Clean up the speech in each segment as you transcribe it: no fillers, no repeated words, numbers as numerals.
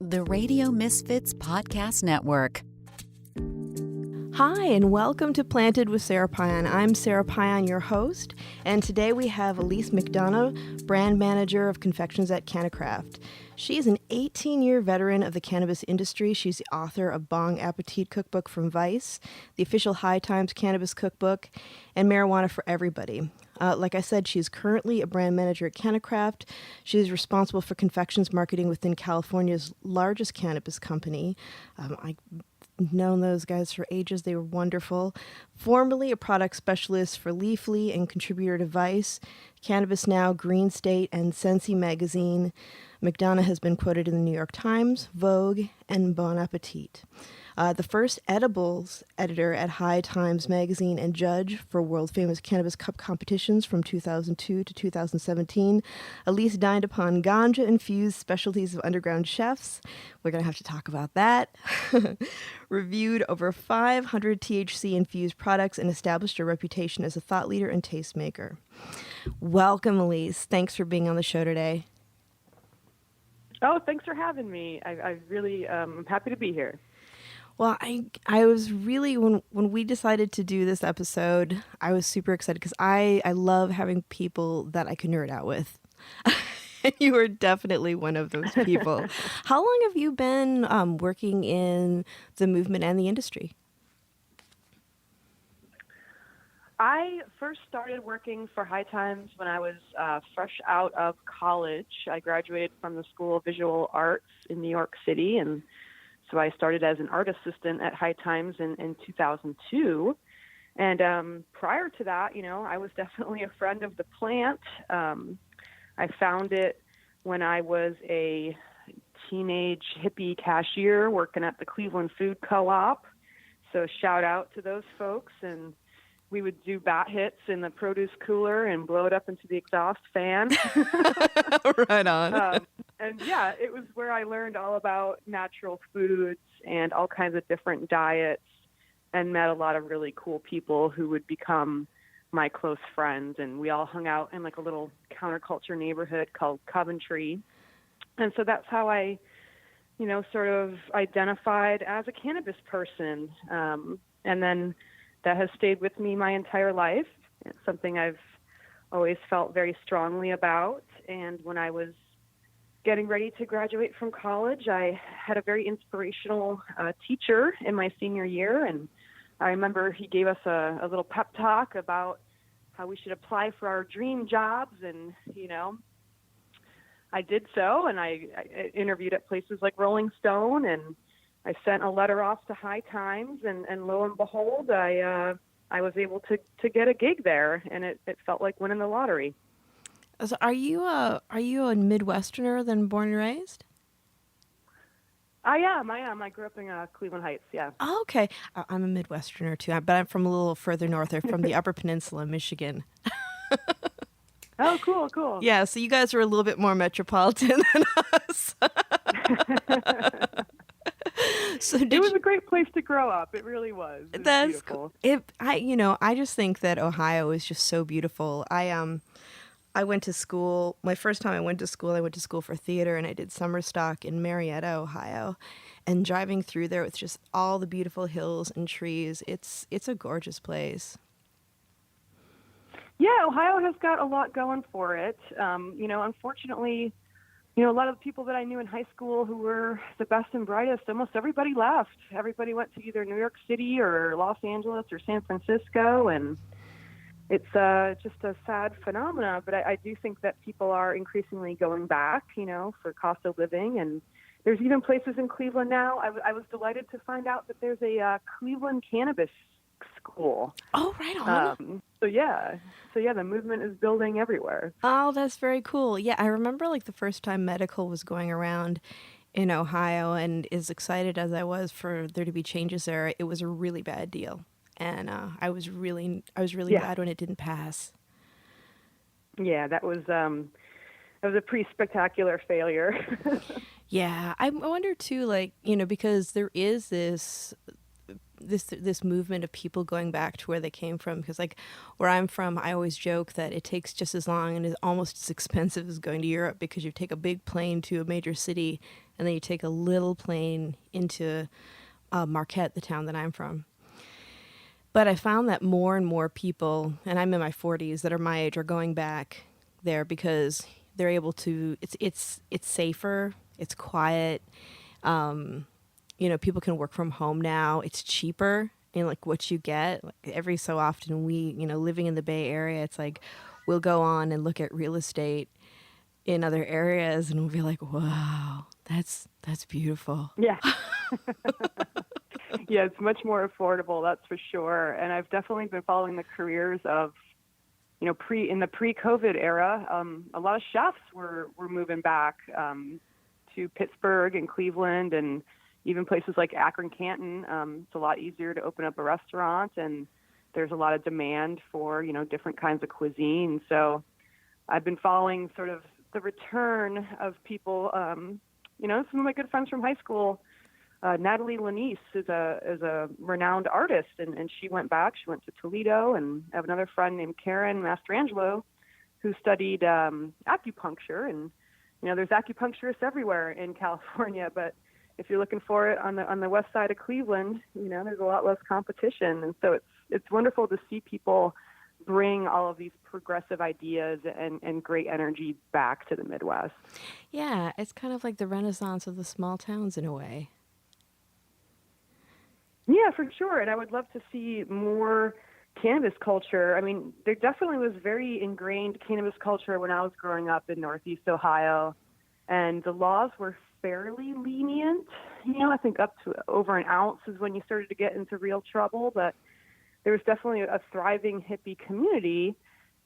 the Radio Misfits Podcast Network. Hi, and welcome to Planted with Sara Payan. I'm Sara Payan, your host, and today we have Elise McDonough, brand manager of confections at CannaCraft. She is an 18-year veteran of the cannabis industry. She's the author of Bong Appetit Cookbook from Vice, the official HighTimes Cannabis Cookbook, and Marijuana for Everybody. Like I said, she's currently a brand manager at CannaCraft. She is responsible for confections marketing within California's largest cannabis company. I've known those guys for ages. They were wonderful. Formerly a product specialist for Leafly and contributor to Vice, Cannabis Now, Green State, and Sensi Magazine, McDonough has been quoted in the New York Times, Vogue, and Bon Appetit. The first edibles editor at HighTimes Magazine and judge for world-famous Cannabis Cup competitions from 2002 to 2017, Elise dined upon ganja-infused specialties of underground chefs. We're going to have to talk about that. Reviewed over 500 THC-infused products and established a reputation as a thought leader and tastemaker. Welcome, Elise. Thanks for being on the show today. Oh, thanks for having me. I really am happy to be here. Well, I was really, when we decided to do this episode, I was super excited because I love having people that I can nerd out with. You are definitely one of those people. How long have you been working in the movement and the industry? I first started working for HighTimes when I was fresh out of college. I graduated from the School of Visual Arts in New York City, and so I started as an art assistant at HighTimes in 2002. And prior to that, I was definitely a friend of the plant. I found it when I was a teenage hippie cashier working at the Cleveland Food Co-op. So shout out to those folks. And we would do bat hits in the produce cooler and blow it up into the exhaust fan. Right on. And yeah, it was where I learned all about natural foods and all kinds of different diets and met a lot of really cool people who would become my close friends. And we all hung out in like a little counterculture neighborhood called Coventry. And so that's how I, sort of identified as a cannabis person. And then that has stayed with me my entire life. It's something I've always felt very strongly about. And when I was getting ready to graduate from college, I had a very inspirational teacher in my senior year. And I remember he gave us a little pep talk about how we should apply for our dream jobs. And, I did so. And I interviewed at places like Rolling Stone, and I sent a letter off to HighTimes, and lo and behold, I was able to get a gig there, and it felt like winning the lottery. So are you a Midwesterner than born and raised? I am. I grew up in Cleveland Heights, yeah. Oh, okay. I'm a Midwesterner too, but I'm from a little further north. I'm from the Upper Peninsula, Michigan. Oh, cool. Yeah, so you guys are a little bit more metropolitan than us. So it was a great place to grow up. It really was. It was beautiful. I just think that Ohio is just so beautiful. I went to school. My first time I went to school for theater, and I did summer stock in Marietta, Ohio. And driving through there with just all the beautiful hills and trees, it's a gorgeous place. Yeah, Ohio has got a lot going for it. Unfortunately, a lot of the people that I knew in high school who were the best and brightest, almost everybody left. Everybody went to either New York City or Los Angeles or San Francisco, and it's just a sad phenomena. But I do think that people are increasingly going back, for cost of living. And there's even places in Cleveland now. I was delighted to find out that there's a Cleveland cannabis school. Oh, right on. So the movement is building everywhere. Oh, that's very cool. Yeah, I remember the first time medical was going around in Ohio, and as excited as I was for there to be changes there, it was a really bad deal. And I was really bad when it didn't pass. Yeah, that was a pretty spectacular failure. Yeah, I wonder too, because there is this movement of people going back to where they came from, because where I'm from, I always joke that it takes just as long and is almost as expensive as going to Europe, because you take a big plane to a major city and then you take a little plane into Marquette, the town that I'm from. But I found that more and more people, and I'm in my 40s, that are my age, are going back there because they're able to. It's safer. It's quiet. People can work from home now. It's cheaper. And like what you get, like every so often, living in the Bay Area, it's like we'll go on and look at real estate in other areas, and we'll be like, "Wow, that's beautiful." Yeah. Yeah, it's much more affordable, that's for sure. And I've definitely been following the careers of, in the pre-COVID era, a lot of chefs were moving back to Pittsburgh and Cleveland and even places like Akron, Canton. It's a lot easier to open up a restaurant, and there's a lot of demand for, different kinds of cuisine. So I've been following sort of the return of people, some of my good friends from high school. Natalie Lanise is a renowned artist, and she went back. She went to Toledo, and I have another friend named Karen Mastrangelo who studied acupuncture. And there's acupuncturists everywhere in California, but if you're looking for it on the west side of Cleveland, there's a lot less competition. And so it's wonderful to see people bring all of these progressive ideas and great energy back to the Midwest. Yeah, it's kind of like the renaissance of the small towns in a way. Yeah, for sure. And I would love to see more cannabis culture. I mean, there definitely was very ingrained cannabis culture when I was growing up in Northeast Ohio, and the laws were fairly lenient. I think up to over an ounce is when you started to get into real trouble, but there was definitely a thriving hippie community.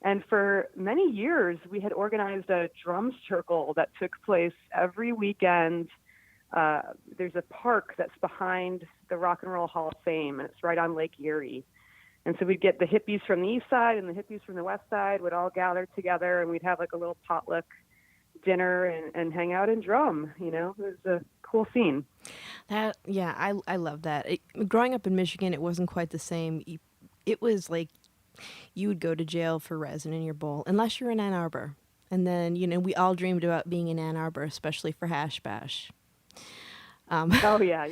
And for many years, we had organized a drums circle that took place every weekend. There's a park that's behind the Rock and Roll Hall of Fame, and it's right on Lake Erie. And so we'd get the hippies from the east side and the hippies from the west side would all gather together, and we'd have like a little potluck dinner and hang out and drum. It was a cool scene. I love that. Growing up in Michigan, it wasn't quite the same. It was like you would go to jail for resin in your bowl, unless you're in Ann Arbor. And then, we all dreamed about being in Ann Arbor, especially for Hash Bash. Oh yeah.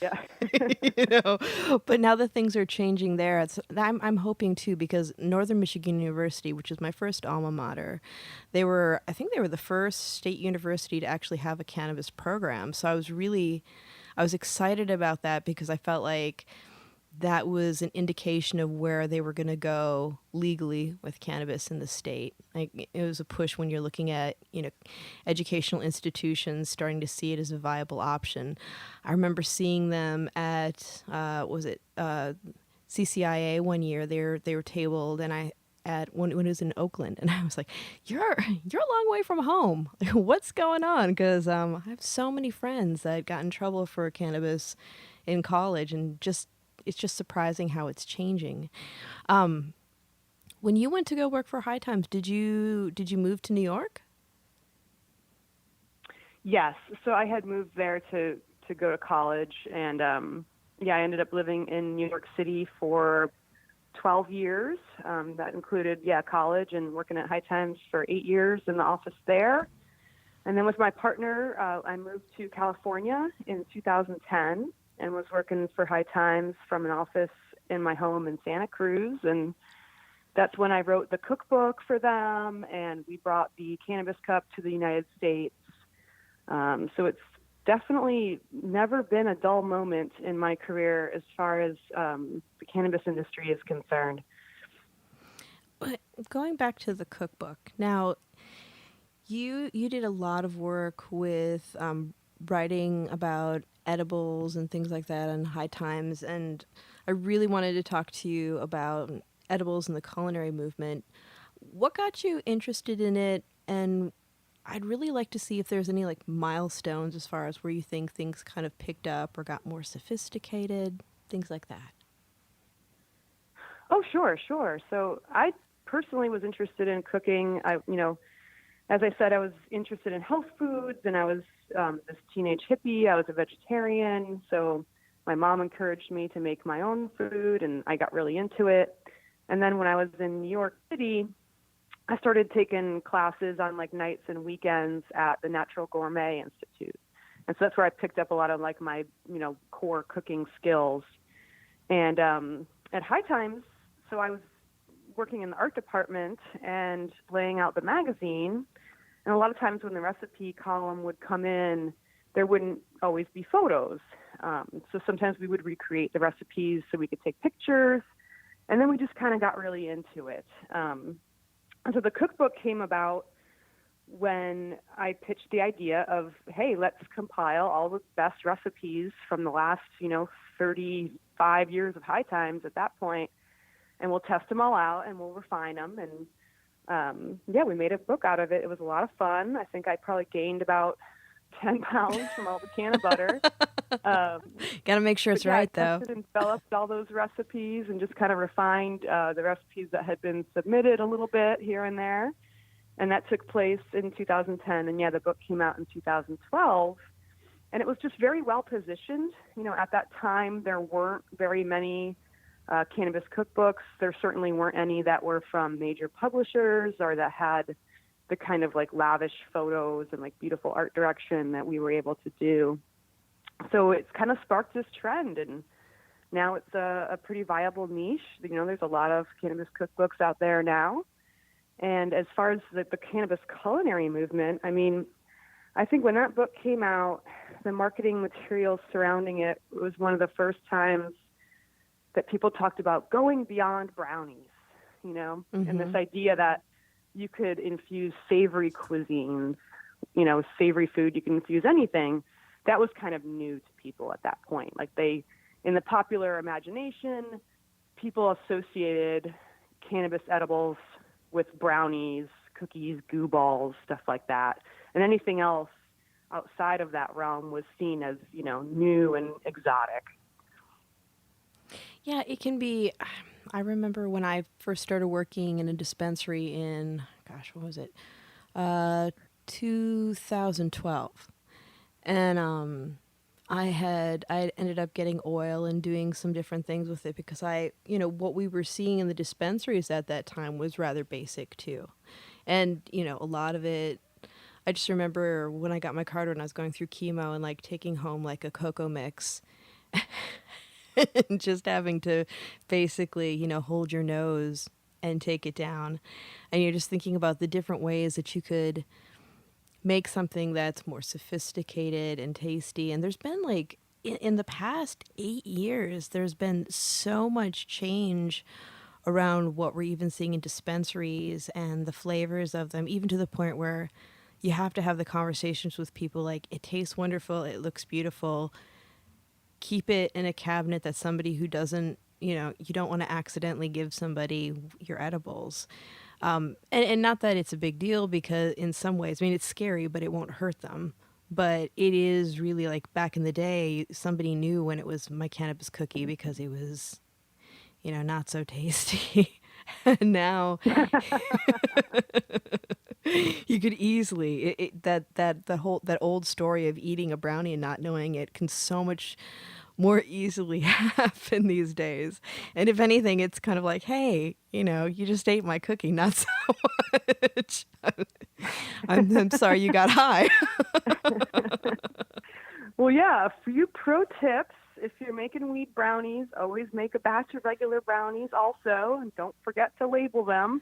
But now that things are changing there, I'm hoping too, because Northern Michigan University, which is my first alma mater, I think they were the first state university to actually have a cannabis program. So I was excited about that because I felt like that was an indication of where they were going to go legally with cannabis in the state. Like, it was a push when you're looking at, educational institutions starting to see it as a viable option. I remember seeing them at, CCIA one year. They were tabled, and when it was in Oakland, and I was like, "You're a long way from home. What's going on?" Because I have so many friends that got in trouble for cannabis in college, and it's just surprising how it's changing. When you went to go work for HighTimes, did you move to New York? Yes. So I had moved there to go to college, and I ended up living in New York City for 12 years. That included, college and working at HighTimes for 8 years in the office there. And then with my partner, I moved to California in 2010 and was working for HighTimes from an office in my home in Santa Cruz. And that's when I wrote the cookbook for them, and we brought the Cannabis Cup to the United States. So it's definitely never been a dull moment in my career as far as the cannabis industry is concerned. Going back to the cookbook, now you did a lot of work with writing about edibles and things like that on HighTimes, and I really wanted to talk to you about edibles and the culinary movement. What got you interested in it, and I'd really like to see if there's any like milestones as far as where you think things kind of picked up or got more sophisticated, things like that. Oh, sure. So I personally was interested in cooking. As I said, I was interested in health foods, and I was this teenage hippie. I was a vegetarian, so my mom encouraged me to make my own food, and I got really into it. And then when I was in New York City, I started taking classes on like nights and weekends at the Natural Gourmet Institute. And so that's where I picked up a lot of like my, core cooking skills. And at HighTimes, so I was working in the art department and laying out the magazine. And a lot of times when the recipe column would come in, there wouldn't always be photos. So sometimes we would recreate the recipes so we could take pictures. And then we just kind of got really into it. And so the cookbook came about when I pitched the idea of, hey, let's compile all the best recipes from the last, 35 years of HighTimes at that point, and we'll test them all out and we'll refine them. And we made a book out of it. It was a lot of fun. I think I probably gained about 10 pounds from all the can of butter. Got to make sure it's right, though. I tested and developed all those recipes and just kind of refined the recipes that had been submitted a little bit here and there. And that took place in 2010. And the book came out in 2012. And it was just very well positioned. At that time, there weren't very many cannabis cookbooks. There certainly weren't any that were from major publishers or that had the kind of like lavish photos and like beautiful art direction that we were able to do. So it's kind of sparked this trend. And now it's a pretty viable niche. There's a lot of cannabis cookbooks out there now. And as far as the cannabis culinary movement, I think when that book came out, the marketing materials surrounding it was one of the first times that people talked about going beyond brownies, and this idea that you could infuse savory cuisines, savory food, you can infuse anything. That was kind of new to people at that point. Like in the popular imagination, people associated cannabis edibles with brownies, cookies, goo balls, stuff like that. And anything else outside of that realm was seen as, new and exotic. Yeah, it can be. I remember when I first started working in a dispensary in, what was it? 2012. And I ended up getting oil and doing some different things with it because what we were seeing in the dispensaries at that time was rather basic too. And, a lot of it, I just remember when I got my card when I was going through chemo and like taking home like a cocoa mix and just having to basically, hold your nose and take it down. And you're just thinking about the different ways that you could make something that's more sophisticated and tasty. And there's been like in the past 8 years, there's been so much change around what we're even seeing in dispensaries and the flavors of them, even to the point where you have to have the conversations with people like, it tastes wonderful, it looks beautiful, keep it in a cabinet that somebody who doesn't, you don't want to accidentally give somebody your edibles. And not that it's a big deal, because in some ways, it's scary, but it won't hurt them. But it is really like back in the day, somebody knew when it was my cannabis cookie because it was, not so tasty. And now you could easily, that old story of eating a brownie and not knowing it can so much more easily happen these days. And if anything, it's kind of like, hey, you just ate my cookie, not so much. I'm sorry you got high. Well, yeah, a few pro tips. If you're making weed brownies, always make a batch of regular brownies also, and don't forget to label them.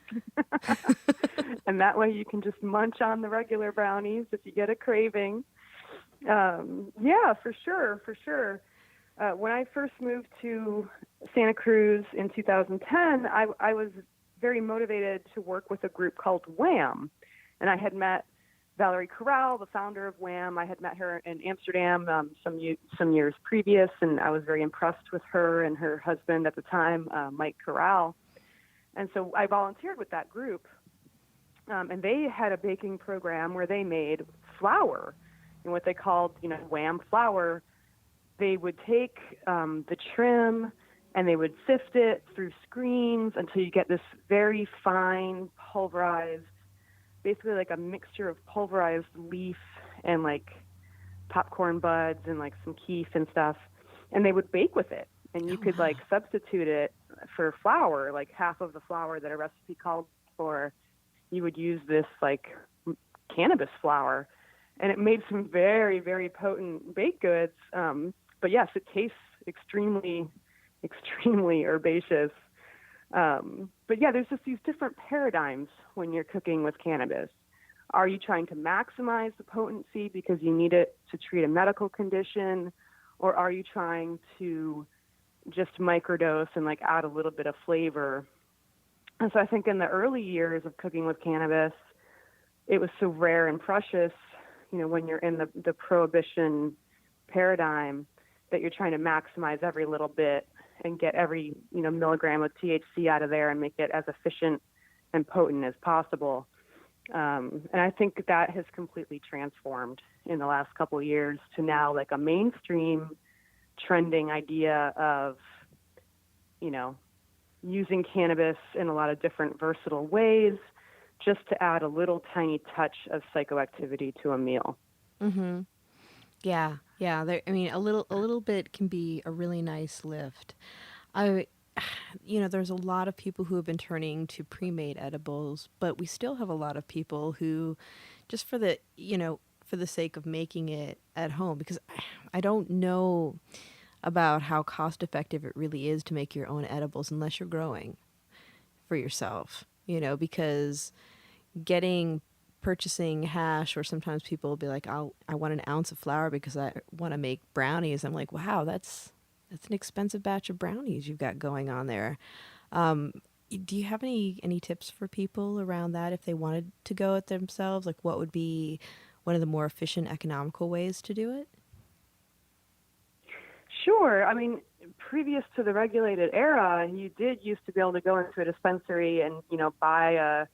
And that way you can just munch on the regular brownies if you get a craving. Yeah, for sure. When I first moved to Santa Cruz in 2010, I was very motivated to work with a group called WHAM. And I had met Valerie Corral, the founder of WHAM. I had met her in Amsterdam some years previous, and I was very impressed with her and her husband at the time, Mike Corral. And so I volunteered with that group. And they had a baking program where they made flour, and what they called, WHAM flour. They would take the trim and they would sift it through screens until you get this very fine pulverized, basically like a mixture of pulverized leaf and like popcorn buds and like some keef and stuff. And they would bake with it. And you could like substitute it for flour, like half of the flour that a recipe called for. You would use this like cannabis flour. and it made some very, very potent baked goods. But yes, it tastes extremely, extremely herbaceous. But yeah, there's just these different paradigms when you're cooking with cannabis. Are you trying to maximize the potency because you need it to treat a medical condition, or are you trying to just microdose and like add a little bit of flavor? And so I think in the early years of cooking with cannabis, it was so rare and precious, when you're in the prohibition paradigm, that you're trying to maximize every little bit and get every, milligram of THC out of there and make it as efficient and potent as possible. And I think that has completely transformed in the last couple of years to now like a mainstream trending idea of, using cannabis in a lot of different versatile ways just to add a little tiny touch of psychoactivity to a meal. Mm-hmm. Yeah. A little bit can be a really nice lift. There's a lot of people who have been turning to pre-made edibles, but we still have a lot of people who, just for the sake of making it at home, because I don't know about how cost effective it really is to make your own edibles unless you're growing for yourself, because purchasing hash, or sometimes people will be like, I want an ounce of flour because I want to make brownies. I'm like, wow, that's an expensive batch of brownies you've got going on there. Do you have any tips for people around that if they wanted to go it themselves? Like, what would be one of the more efficient, economical ways to do it? Sure. I mean, previous to the regulated era, you did used to be able to go into a dispensary and, buy a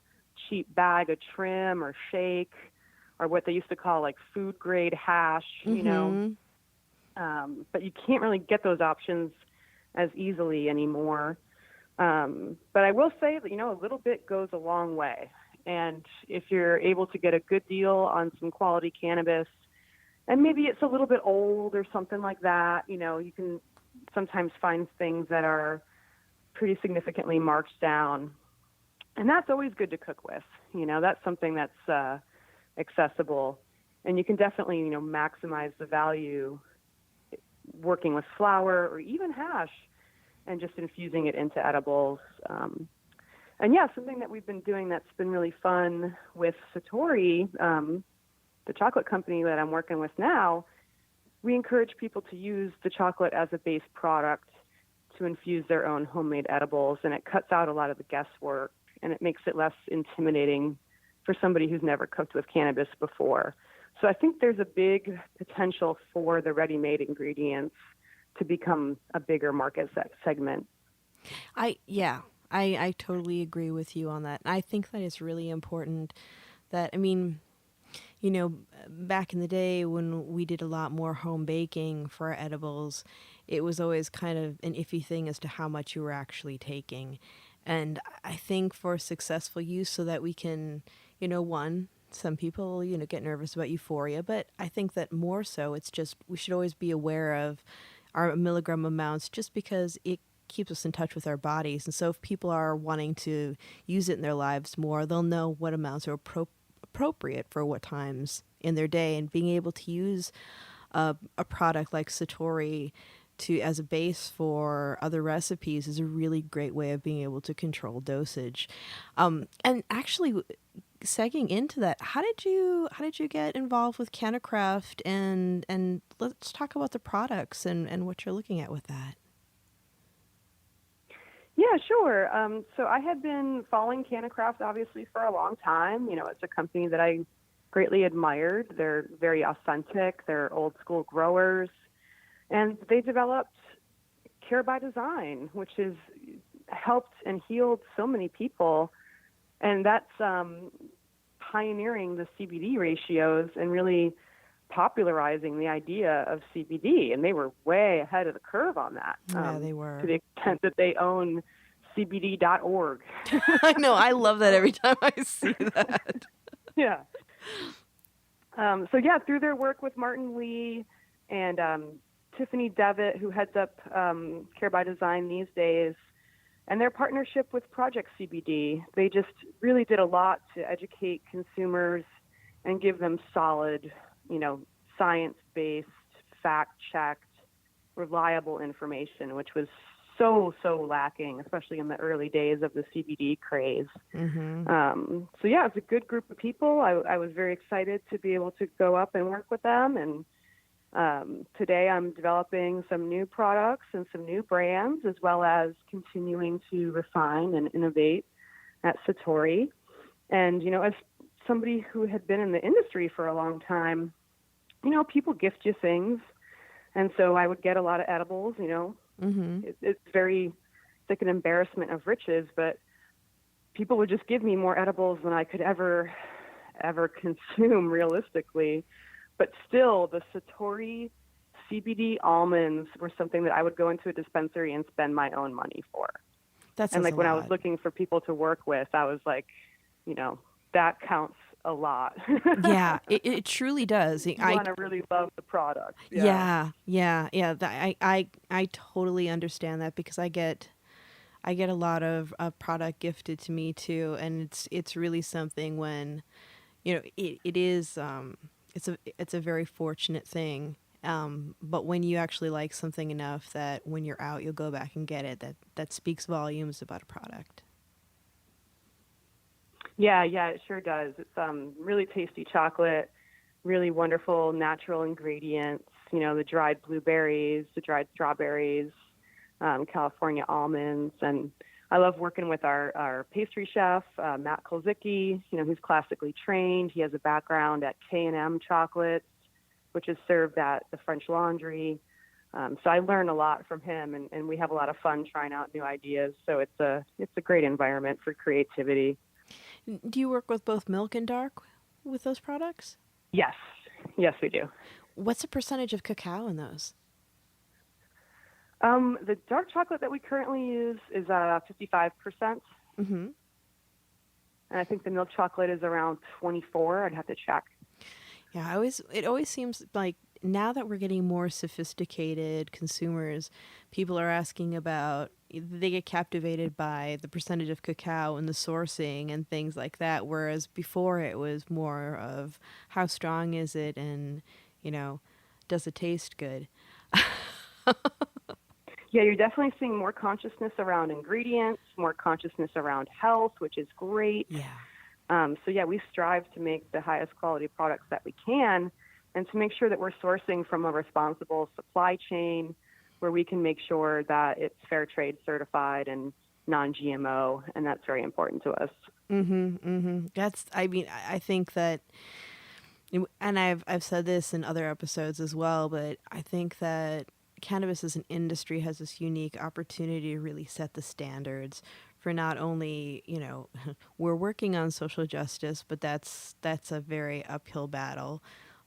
cheap bag of trim or shake, or what they used to call like food grade hash, Mm-hmm. But you can't really get those options as easily anymore. But I will say that, a little bit goes a long way. And if you're able to get a good deal on some quality cannabis, and maybe it's a little bit old or something like that, you can sometimes find things that are pretty significantly marked down. And that's always good to cook with. That's something that's accessible. And you can definitely, maximize the value working with flour or even hash and just infusing it into edibles. And yeah, something that we've been doing that's been really fun with Satori, the chocolate company that I'm working with now, we encourage people to use the chocolate as a base product to infuse their own homemade edibles. And it cuts out a lot of the guesswork, and it makes it less intimidating for somebody who's never cooked with cannabis before. So I think there's a big potential for the ready-made ingredients to become a bigger market segment. I totally agree with you on that. I think that it's really important that, back in the day when we did a lot more home baking for our edibles, it was always kind of an iffy thing as to how much you were actually taking. And I think for successful use, so that we can, some people, get nervous about euphoria, but I think that more so, it's just, we should always be aware of our milligram amounts, just because it keeps us in touch with our bodies. And so if people are wanting to use it in their lives more, they'll know what amounts are appropriate for what times in their day. And being able to use a product like Satori as a base for other recipes is a really great way of being able to control dosage. And actually, segging into that, how did you get involved with CannaCraft, and let's talk about the products and what you're looking at with that. Yeah, sure. So I had been following CannaCraft obviously for a long time. It's a company that I greatly admired. They're very authentic. They're old school growers, and they developed Care by Design, which has helped and healed so many people. And that's pioneering the CBD ratios and really popularizing the idea of CBD. And they were way ahead of the curve on that. Yeah, they were. To the extent that they own CBD.org. I know. I love that every time I see that. Yeah. Through their work with Martin Lee and Tiffany Devitt, who heads up Care by Design these days, and their partnership with Project CBD, they just really did a lot to educate consumers and give them solid science-based, fact-checked, reliable information, which was so lacking, especially in the early days of the CBD craze. So yeah, it's a good group of people. I was very excited to be able to go up and work with them. And today I'm developing some new products and some new brands, as well as continuing to refine and innovate at Satori. And, as somebody who had been in the industry for a long time, people gift you things. And so I would get a lot of edibles, it's like an embarrassment of riches, but people would just give me more edibles than I could ever consume realistically. But still, the Satori CBD almonds were something that I would go into a dispensary and spend my own money for. And like when I was looking for people to work with, I was like, that counts a lot. Yeah, it truly does. You want to really love the product. Yeah. I totally understand that, because I get a lot of product gifted to me too, and it's really something when, it is it's a very fortunate thing. But when you actually like something enough that when you're out, you'll go back and get it, that speaks volumes about a product. Yeah, it sure does. It's really tasty chocolate, really wonderful natural ingredients, the dried blueberries, the dried strawberries, California almonds. And I love working with our pastry chef, Matt Kolzicki, who's classically trained. He has a background at K&M Chocolates, which is served at the French Laundry. So I learn a lot from him, and we have a lot of fun trying out new ideas. So it's a great environment for creativity. Do you work with both milk and dark with those products? Yes, we do. What's the percentage of cacao in those? The dark chocolate that we currently use is 55%. And I think the milk chocolate is around 24%. I'd have to check. Yeah, it always seems like now that we're getting more sophisticated consumers, people are asking about, they get captivated by the percentage of cacao and the sourcing and things like that, whereas before it was more of how strong is it and, does it taste good? Yeah, you're definitely seeing more consciousness around ingredients, more consciousness around health, which is great. Yeah. So yeah, we strive to make the highest quality products that we can, and to make sure that we're sourcing from a responsible supply chain where we can make sure that it's fair trade certified and non-GMO, and that's very important to us. I think that, and I've said this in other episodes as well, but I think that cannabis as an industry has this unique opportunity to really set the standards for not only, we're working on social justice, but that's a very uphill battle,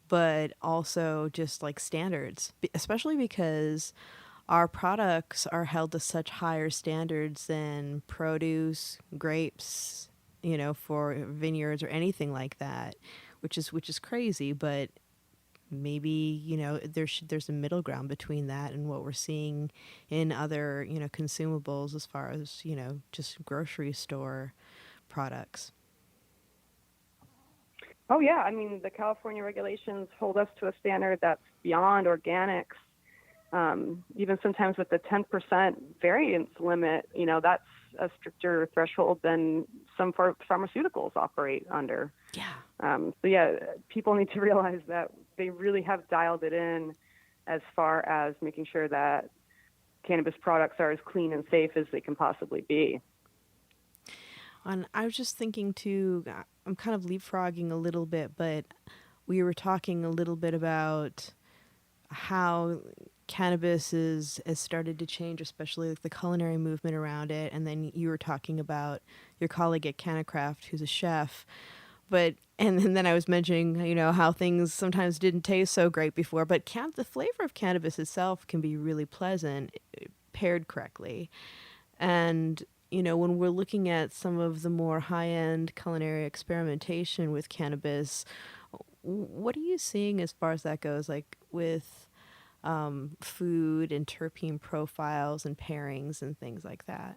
but also just like standards, especially because our products are held to such higher standards than produce, grapes, for vineyards or anything like that, which is crazy. But maybe, there's a middle ground between that and what we're seeing in other, consumables as far as, just grocery store products. Oh yeah, I mean, the California regulations hold us to a standard that's beyond organics. Even sometimes with the 10% variance limit, that's a stricter threshold than some pharmaceuticals operate under. Yeah. So yeah, people need to realize that they really have dialed it in as far as making sure that cannabis products are as clean and safe as they can possibly be. And I was just thinking too, I'm kind of leapfrogging a little bit, but we were talking a little bit about how cannabis has started to change, especially like the culinary movement around it. And then you were talking about your colleague at CannaCraft, who's a chef. And then I was mentioning, how things sometimes didn't taste so great before. But the flavor of cannabis itself can be really pleasant, paired correctly. And, when we're looking at some of the more high-end culinary experimentation with cannabis, what are you seeing as far as that goes, like with food and terpene profiles and pairings and things like that?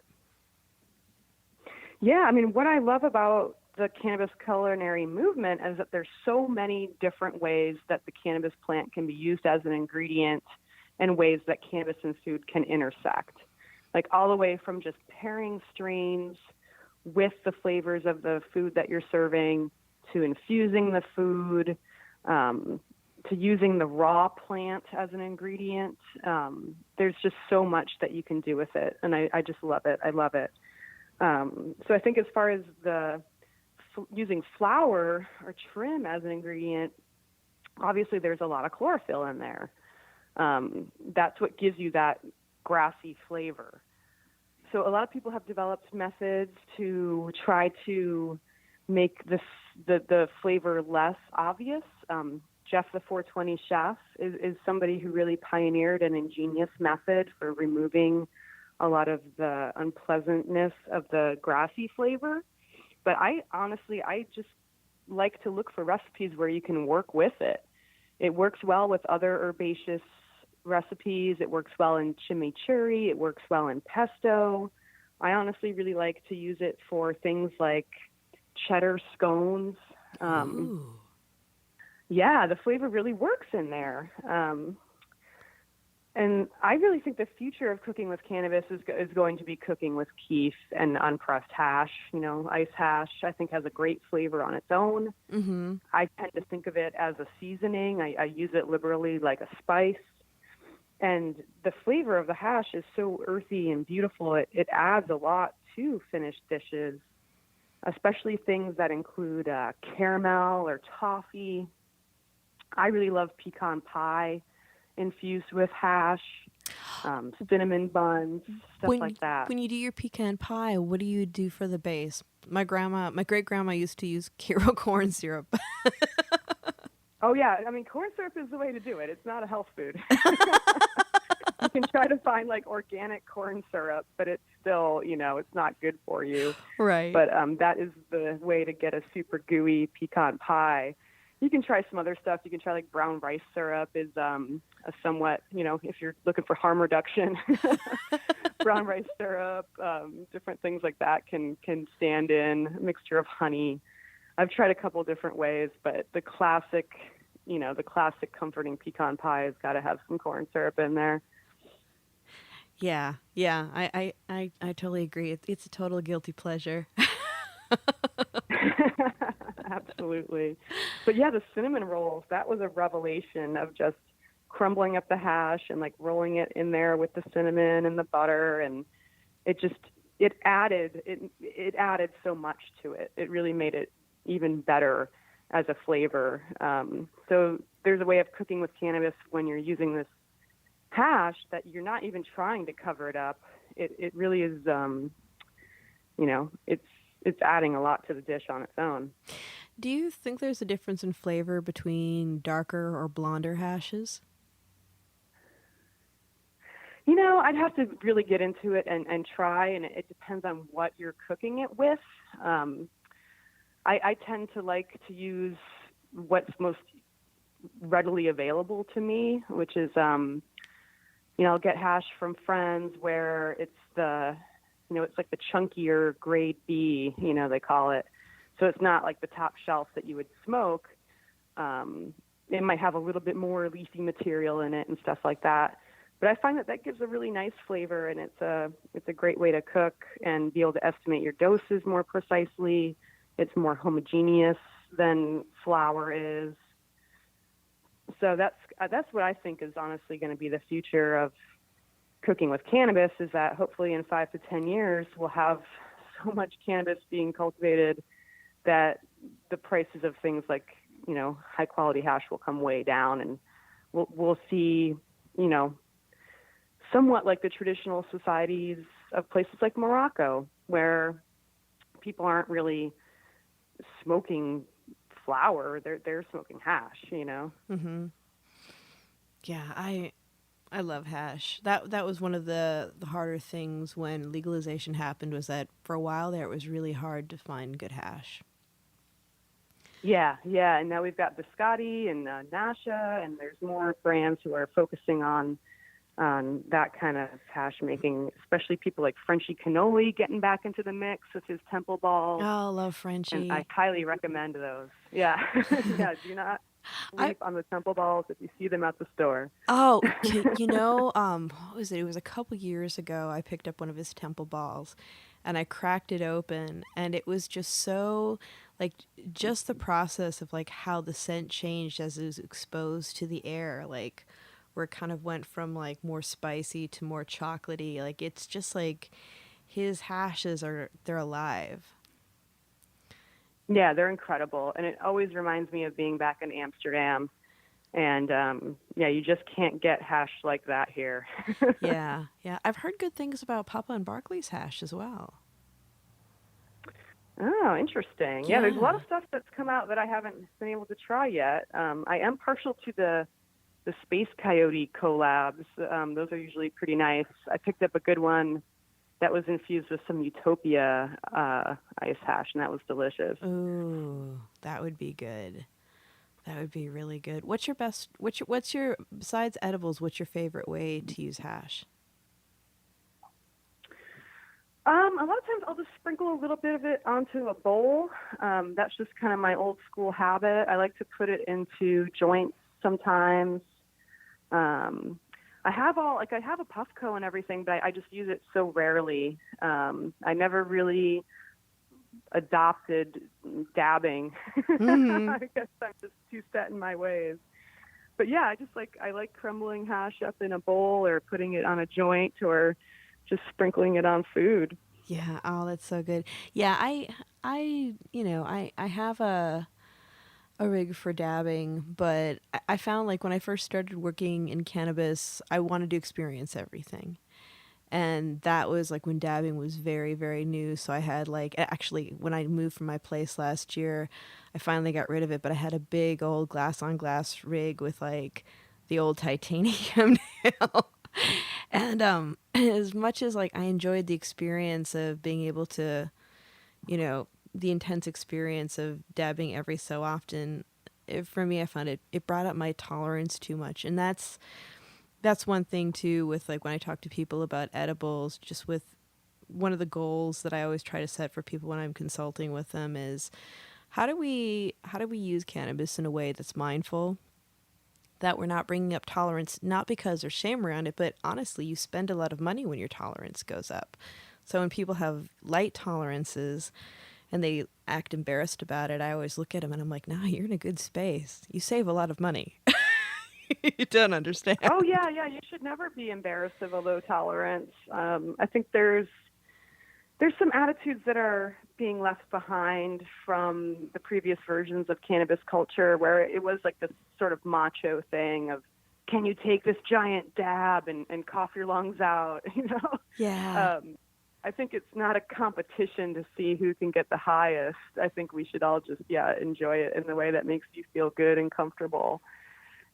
Yeah, I mean, what I love about the cannabis culinary movement is that there's so many different ways that the cannabis plant can be used as an ingredient and ways that cannabis and food can intersect. Like all the way from just pairing strains with the flavors of the food that you're serving, to infusing the food, to using the raw plant as an ingredient. There's just so much that you can do with it, and I just love it. I love it. So I think as far as using flour or trim as an ingredient, obviously there's a lot of chlorophyll in there. That's what gives you that grassy flavor. So a lot of people have developed methods to try to make the flavor less obvious. Jeff the 420 chef is somebody who really pioneered an ingenious method for removing a lot of the unpleasantness of the grassy flavor. But I just like to look for recipes where you can work with it. It works well with other herbaceous recipes. It works well in chimichurri. It works well in pesto. I honestly really like to use it for things like cheddar scones. Yeah, the flavor really works in there. And I really think the future of cooking with cannabis is going to be cooking with kief and unpressed hash. Ice hash, I think, has a great flavor on its own. Mm-hmm. I tend to think of it as a seasoning. I use it liberally like a spice. And the flavor of the hash is so earthy and beautiful. It adds a lot to finished dishes, especially things that include caramel or toffee. I really love pecan pie infused with hash, cinnamon buns, stuff like that. When you do your pecan pie, what do you do for the base? My great grandma used to use Kiro corn syrup. Oh yeah, I mean, corn syrup is the way to do it. It's not a health food. You can try to find like organic corn syrup, but it's still, it's not good for you. Right. But that is the way to get a super gooey pecan pie. You can try some other stuff. You can try like brown rice syrup is a somewhat, if you're looking for harm reduction, brown rice syrup, different things like that can stand in. A mixture of honey. I've tried a couple different ways, but the classic comforting pecan pie has got to have some corn syrup in there. Yeah, I totally agree. It's a total guilty pleasure. Absolutely. But yeah, the cinnamon rolls, that was a revelation of just crumbling up the hash and like rolling it in there with the cinnamon and the butter, and it added so much to it. It really made it even better as a flavor. So there's a way of cooking with cannabis when you're using this hash that you're not even trying to cover it up. It really is, it's adding a lot to the dish on its own. Do you think there's a difference in flavor between darker or blonder hashes? I'd have to really get into it and try, and it depends on what you're cooking it with. I tend to like to use what's most readily available to me, which is, I'll get hash from friends where it's it's like the chunkier grade B, they call it. So it's not like the top shelf that you would smoke. It might have a little bit more leafy material in it and stuff like that. But I find that gives a really nice flavor, and it's a great way to cook and be able to estimate your doses more precisely. It's more homogeneous than flour is. So that's what I think is honestly going to be the future of cooking with cannabis, is that hopefully in 5 to 10 years we'll have so much cannabis being cultivated that the prices of things like, high quality hash will come way down, and we'll see, somewhat like the traditional societies of places like Morocco, where people aren't really smoking flour, they're smoking hash, Mm-hmm. Yeah, I love hash. That was one of the harder things when legalization happened, was that for a while there it was really hard to find good hash. Yeah, and now we've got Biscotti and Nasha, and there's more brands who are focusing on on that kind of hash making, especially people like Frenchie Cannoli getting back into the mix with his temple balls. Oh, love And I Frenchie. highly recommend those. Yeah. Yeah. Do not I sleep on the temple balls if you see them at the store. Oh, what was it? It was a couple years ago. I picked up one of his temple balls, and I cracked it open, and it was just so, like, just the process of like how the scent changed as it was exposed to the air, like, where it kind of went from like more spicy to more chocolatey. Like, it's just like his hashes they're alive. Yeah, they're incredible. And it always reminds me of being back in Amsterdam. And yeah, you just can't get hash like that here. Yeah, yeah. I've heard good things about Papa and Barkley's hash as well. Oh, interesting. Yeah, there's a lot Yeah. of stuff that's come out that I haven't been able to try yet. I am partial to the Space Coyote collabs. Those are usually pretty nice. I picked up a good one that was infused with some Utopia ice hash, and that was delicious. Ooh, that would be good. That would be really good. What's your besides edibles, what's your favorite way to use hash? A lot of times I'll just sprinkle a little bit of it onto a bowl. That's just kind of my old school habit. I like to put it into joints sometimes. I have a Puffco and everything, but I just use it so rarely. I never really adopted dabbing. Mm-hmm. I guess I'm just too set in my ways. But yeah, I like crumbling hash up in a bowl or putting it on a joint or just sprinkling it on food. Yeah, oh, that's so good. Yeah, I have a rig for dabbing, but I found like when I first started working in cannabis, I wanted to experience everything. And that was like when dabbing was very, very new. So I had like, actually, when I moved from my place last year, I finally got rid of it, but I had a big old glass on glass rig with like the old titanium nail. And as much as like I enjoyed the experience of being able to, the intense experience of dabbing every so often, for me, I found it brought up my tolerance too much. And that's one thing too with like when I talk to people about edibles, just with one of the goals that I always try to set for people when I'm consulting with them is how do we use cannabis in a way that's mindful, that we're not bringing up tolerance, not because there's shame around it, but honestly, you spend a lot of money when your tolerance goes up. So when people have light tolerances and they act embarrassed about it, I always look at them and I'm like, nah, you're in a good space. You save a lot of money. You don't understand. Oh yeah, yeah. You should never be embarrassed of a low tolerance. I think there's some attitudes that are being left behind from the previous versions of cannabis culture, where it was like this sort of macho thing of, can you take this giant dab and cough your lungs out? Yeah. I think it's not a competition to see who can get the highest. I think we should all just enjoy it in the way that makes you feel good and comfortable.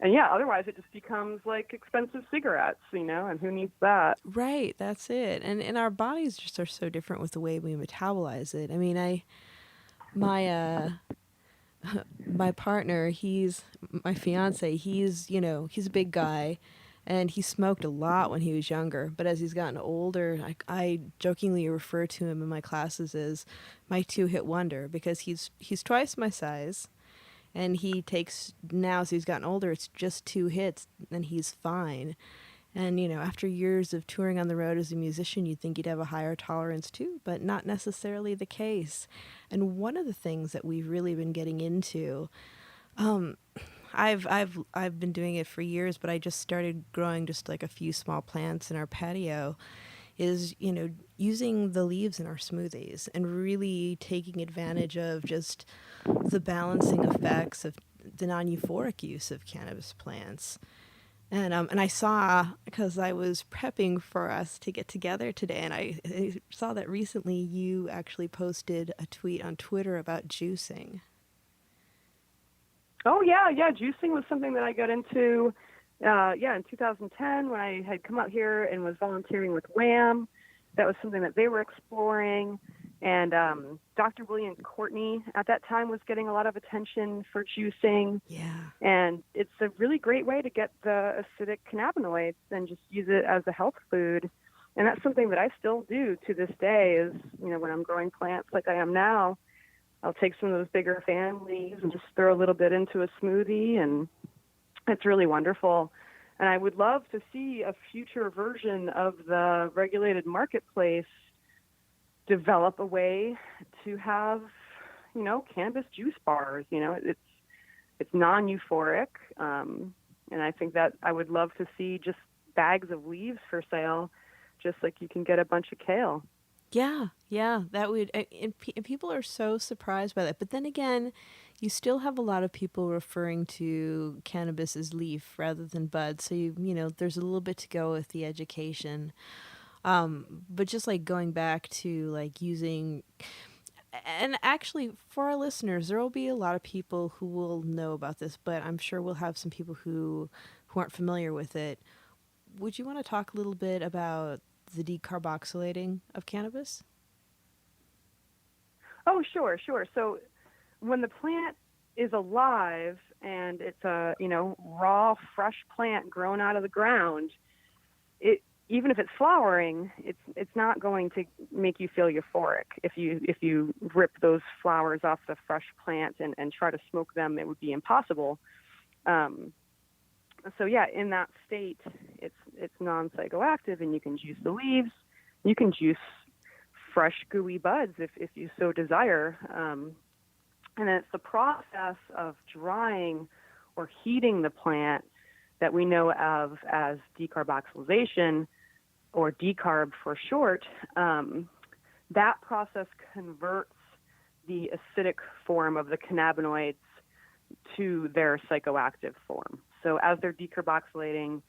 And yeah, otherwise it just becomes like expensive cigarettes, and who needs that? Right, that's it. And our bodies just are so different with the way we metabolize it. I mean, my my partner, he's my fiance, he's a big guy and he smoked a lot when he was younger, but as he's gotten older, I jokingly refer to him in my classes as my two-hit wonder because he's twice my size. And he takes, now as he's gotten older, it's just 2 hits and he's fine. And, after years of touring on the road as a musician, you'd think he'd have a higher tolerance too, but not necessarily the case. And one of the things that we've really been getting into, I've been doing it for years, but I just started growing just like a few small plants in our patio, is, using the leaves in our smoothies and really taking advantage of just the balancing effects of the non-euphoric use of cannabis plants. And I saw, because I was prepping for us to get together today, and I saw that recently you actually posted a tweet on Twitter about juicing. Oh yeah, yeah. Juicing was something that I got into, in 2010 when I had come out here and was volunteering with Wham. That was something that they were exploring, And Dr. William Courtney at that time was getting a lot of attention for juicing. Yeah. And it's a really great way to get the acidic cannabinoids and just use it as a health food. And that's something that I still do to this day is, when I'm growing plants like I am now, I'll take some of those bigger fan leaves and just throw a little bit into a smoothie, and it's really wonderful. And I would love to see a future version of the regulated marketplace develop a way to have, cannabis juice bars. It's non-euphoric, and I think that I would love to see just bags of leaves for sale, just like you can get a bunch of kale. Yeah, that would, and people are so surprised by that. But then again, you still have a lot of people referring to cannabis as leaf rather than bud. So there's a little bit to go with the education. But just like going back to like using, and actually for our listeners, there will be a lot of people who will know about this, but I'm sure we'll have some people who aren't familiar with it. Would you want to talk a little bit about the decarboxylating of cannabis? Oh, sure. So when the plant is alive and it's a, raw, fresh plant grown out of the ground, even if it's flowering, it's not going to make you feel euphoric. If you rip those flowers off the fresh plant and try to smoke them, it would be impossible. So yeah, in that state, it's non-psychoactive, and you can juice the leaves. You can juice fresh gooey buds if you so desire. And it's the process of drying or heating the plant that we know of as decarboxylation, or decarb for short. That process converts the acidic form of the cannabinoids to their psychoactive form. So as they're decarboxylating,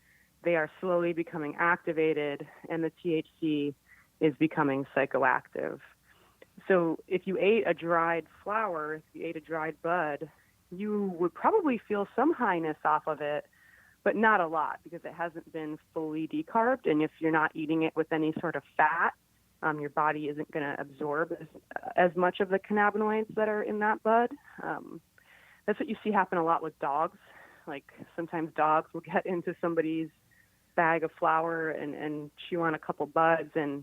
they are slowly becoming activated, and the THC is becoming psychoactive. So if you ate a dried flower, if you ate a dried bud, you would probably feel some highness off of it, but not a lot because it hasn't been fully decarbed. And if you're not eating it with any sort of fat, your body isn't going to absorb as much of the cannabinoids that are in that bud. That's what you see happen a lot with dogs. Like sometimes dogs will get into somebody's bag of flour and chew on a couple buds, and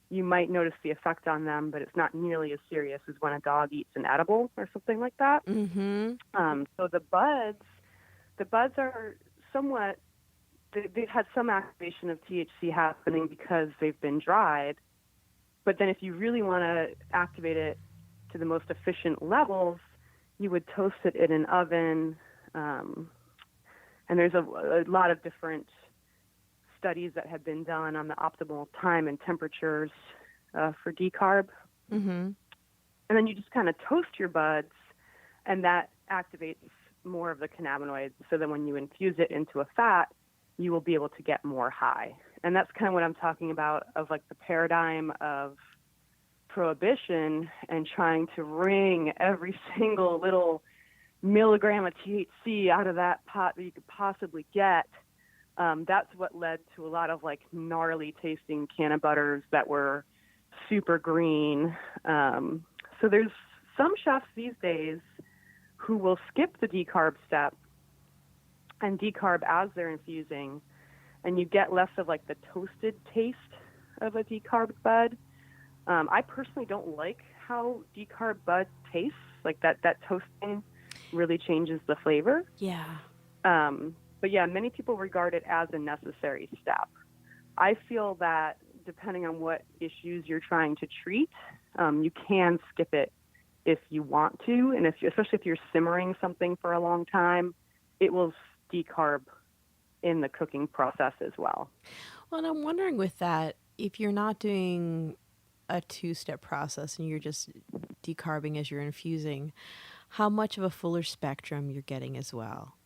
you might notice the effect on them, but it's not nearly as serious as when a dog eats an edible or something like that. Mm-hmm. So the buds are somewhat, they've had some activation of THC happening because they've been dried. But then if you really want to activate it to the most efficient levels, you would toast it in an oven. And there's a lot of different studies that have been done on the optimal time and temperatures for decarb. Mm-hmm. And then you just kind of toast your buds, and that activates more of the cannabinoids. So then when you infuse it into a fat, you will be able to get more high. And that's kind of what I'm talking about, of like the paradigm of prohibition and trying to wring every single little milligram of THC out of that pot that you could possibly get. That's what led to a lot of like gnarly tasting canna butters that were super green. So there's some chefs these days who will skip the decarb step and decarb as they're infusing, and you get less of like the toasted taste of a decarb bud. I personally don't like how decarb bud tastes. Like that toasting really changes the flavor. Yeah. But yeah, many people regard it as a necessary step. I feel that depending on what issues you're trying to treat, you can skip it if you want to, and especially if you're simmering something for a long time, it will decarb in the cooking process as well. Well, and I'm wondering with that, if you're not doing a two-step process and you're just decarbing as you're infusing, how much of a fuller spectrum you're getting as well?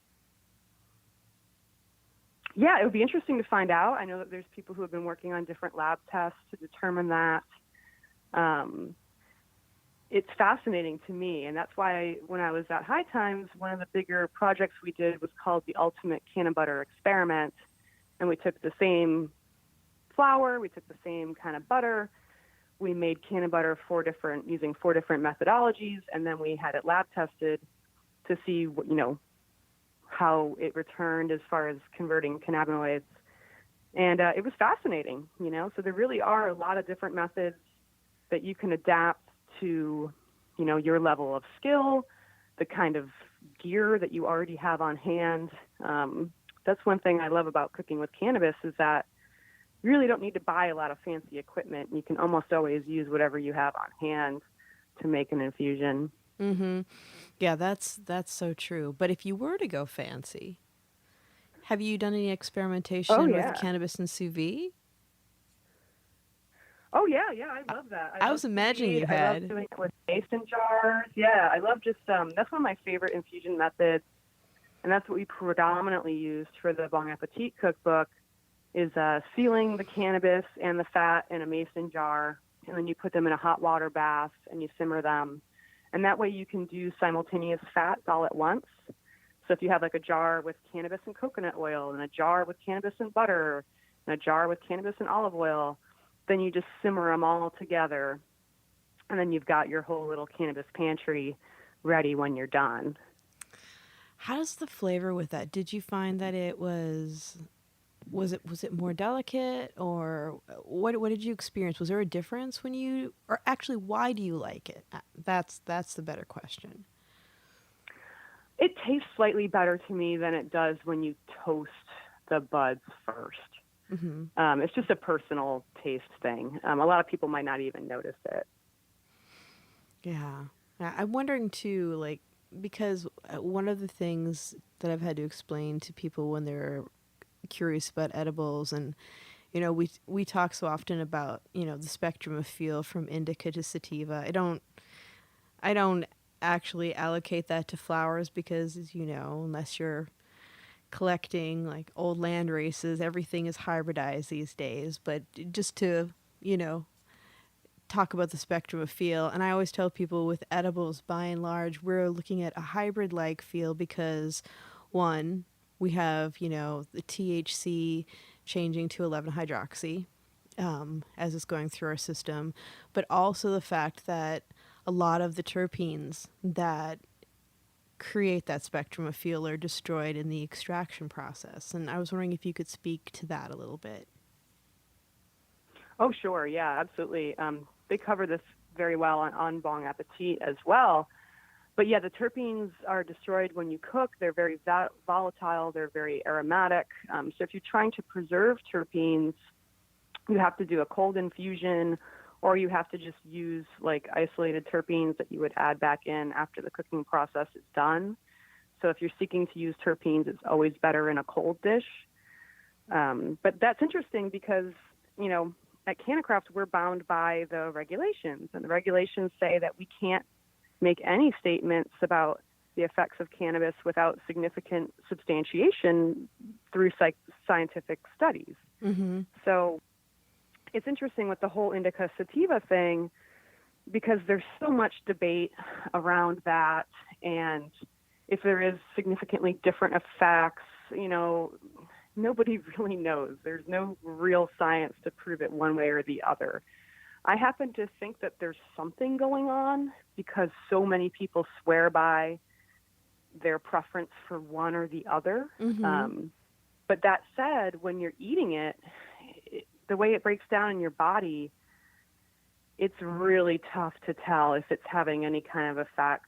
Yeah, it would be interesting to find out. I know that there's people who have been working on different lab tests to determine that. It's fascinating to me, and that's why when I was at HighTimes, one of the bigger projects we did was called the Ultimate Canna Butter Experiment, and we took the same flour, we took the same kind of butter, we made canna butter using 4 different methodologies, and then we had it lab tested to see how it returned as far as converting cannabinoids. And it was fascinating, So there really are a lot of different methods that you can adapt to, your level of skill, the kind of gear that you already have on hand. That's one thing I love about cooking with cannabis is that you really don't need to buy a lot of fancy equipment. You can almost always use whatever you have on hand to make an infusion. Mm-hmm. Yeah, that's so true. But if you were to go fancy, have you done any experimentation with cannabis and sous vide? Oh, yeah, I love that. I was imagining you had. I love doing it with mason jars. Yeah, I love just, that's one of my favorite infusion methods, and that's what we predominantly used for the Bon Appetit cookbook, is sealing the cannabis and the fat in a mason jar, and then you put them in a hot water bath and you simmer them. And that way you can do simultaneous fats all at once. So if you have like a jar with cannabis and coconut oil, and a jar with cannabis and butter, and a jar with cannabis and olive oil, then you just simmer them all together, and then you've got your whole little cannabis pantry ready when you're done. How does the flavor with that? Did you find that it was it more delicate, or what did you experience? Was there a difference or actually why do you like it? That's the better question. It tastes slightly better to me than it does when you toast the buds first. Mm-hmm. It's just a personal taste thing. A lot of people might not even notice it. Yeah. I'm wondering too, like, because one of the things that I've had to explain to people when they're curious about edibles, and we talk so often about the spectrum of feel from indica to sativa. I don't actually allocate that to flowers because, as unless you're collecting like old land races, everything is hybridized these days. But just to talk about the spectrum of feel, and I always tell people with edibles, by and large, we're looking at a hybrid-like feel because, one, we have the THC changing to 11-hydroxy as it's going through our system, but also the fact that a lot of the terpenes that create that spectrum of feel are destroyed in the extraction process. And I was wondering if you could speak to that a little bit. Oh, sure. Yeah, absolutely. They cover this very well on Bon Appetit as well. But yeah, the terpenes are destroyed when you cook. They're very volatile. They're very aromatic. So if you're trying to preserve terpenes, you have to do a cold infusion, or you have to just use like isolated terpenes that you would add back in after the cooking process is done. So if you're seeking to use terpenes, it's always better in a cold dish. But that's interesting because, at CannaCraft, we're bound by the regulations, and the regulations say that we can't make any statements about the effects of cannabis without significant substantiation through scientific studies. Mm-hmm. So it's interesting with the whole indica sativa thing because there's so much debate around that, and if there is significantly different effects, nobody really knows. There's no real science to prove it one way or the other. I happen to think that there's something going on because so many people swear by their preference for one or the other. Mm-hmm. But that said, when you're eating it, the way it breaks down in your body, it's really tough to tell if it's having any kind of effect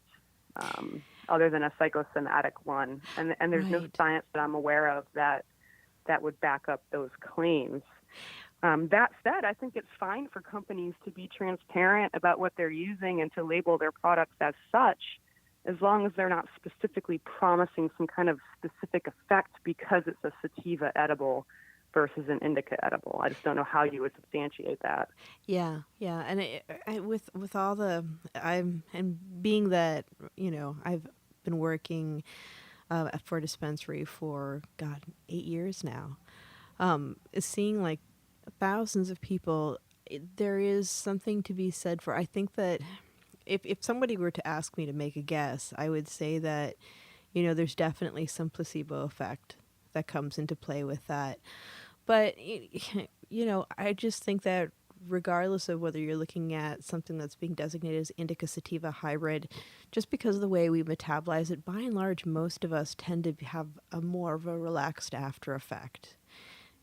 other than a psychosomatic one. And there's right. No science that I'm aware of that would back up those claims. That said, I think it's fine for companies to be transparent about what they're using and to label their products as such, as long as they're not specifically promising some kind of specific effect because it's a sativa edible versus an indica edible. I just don't know how you would substantiate that. Yeah, and with all and being that I've been working for a dispensary for 8 years now, seeing like thousands of people, there is something to be said for. I think that if somebody were to ask me to make a guess, I would say that there's definitely some placebo effect that comes into play with that. But I just think that regardless of whether you're looking at something that's being designated as indica sativa hybrid, just because of the way we metabolize it, by and large, most of us tend to have a more of a relaxed after effect.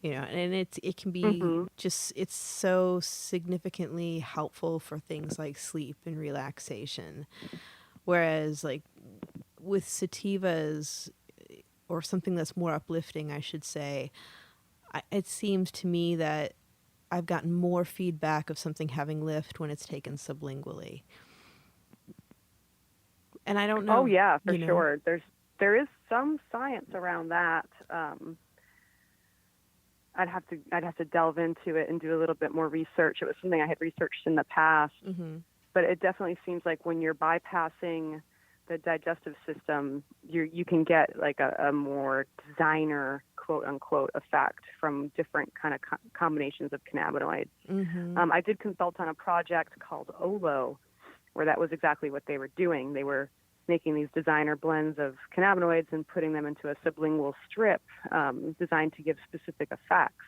And it can be it's so significantly helpful for things like sleep and relaxation. Whereas like with sativas, or something that's more uplifting, I should say, it seems to me that I've gotten more feedback of something having lift when it's taken sublingually. And I don't know. Oh yeah, for sure. There is some science around that. I'd have to delve into it and do a little bit more research. It was something I had researched in the past, but it definitely seems like when you're bypassing the digestive system, you can get like a more designer, quote unquote, effect from different kind of combinations of cannabinoids. I did consult on a project called OLO, where that was exactly what they were doing. They were making these designer blends of cannabinoids and putting them into a sublingual strip designed to give specific effects.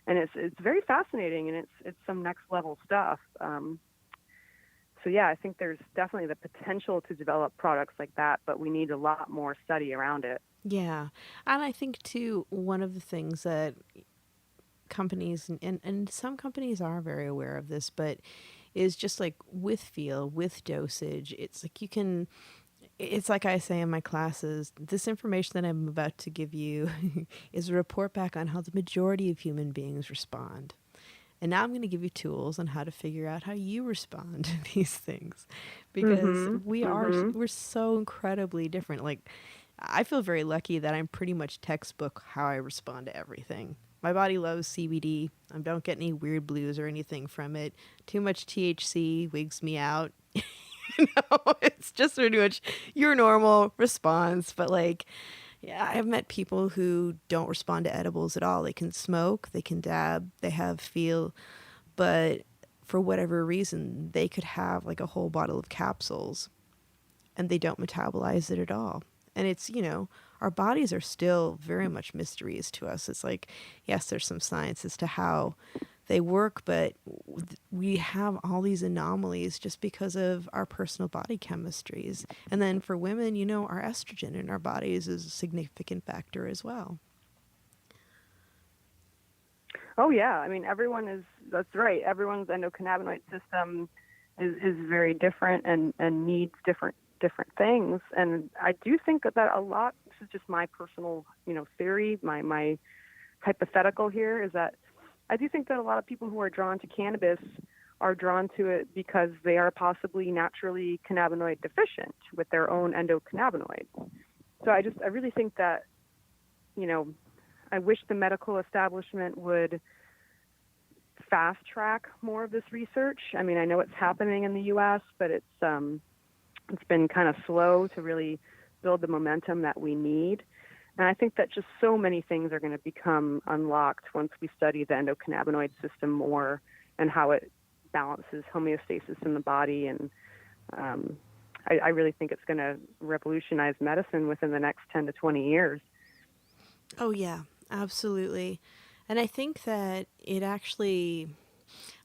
And it's very fascinating, and it's some next level stuff. So yeah, I think there's definitely the potential to develop products like that, but we need a lot more study around it. Yeah. And I think too, one of the things that companies, and some companies are very aware of this, but is just like with feel, with dosage, it's like it's like I say in my classes, this information that I'm about to give you is a report back on how the majority of human beings respond. And now I'm going to give you tools on how to figure out how you respond to these things, because we're so incredibly different. Like, I feel very lucky that I'm pretty much textbook how I respond to everything. My body loves CBD. I don't get any weird blues or anything from it. Too much THC wigs me out. It's just pretty much your normal response. But like, yeah, I've met people who don't respond to edibles at all. They can smoke, they can dab, they have feel, but for whatever reason, they could have like a whole bottle of capsules and they don't metabolize it at all. And it's, our bodies are still very much mysteries to us. It's like, yes, there's some science as to how they work, but we have all these anomalies just because of our personal body chemistries. And then for women, our estrogen in our bodies is a significant factor as well. Oh yeah, I mean, that's right. Everyone's endocannabinoid system is very different and needs different things. And I do think that a lot, this is just my personal, theory, my hypothetical here, is that I do think that a lot of people who are drawn to cannabis are drawn to it because they are possibly naturally cannabinoid deficient with their own endocannabinoids. So I really think that, I wish the medical establishment would fast track more of this research. I mean, I know it's happening in the U.S., but it's been kind of slow to really build the momentum that we need. And I think that just so many things are going to become unlocked once we study the endocannabinoid system more and how it balances homeostasis in the body. And I really think it's going to revolutionize medicine within the next 10 to 20 years. Oh, yeah, absolutely. And I think that it actually,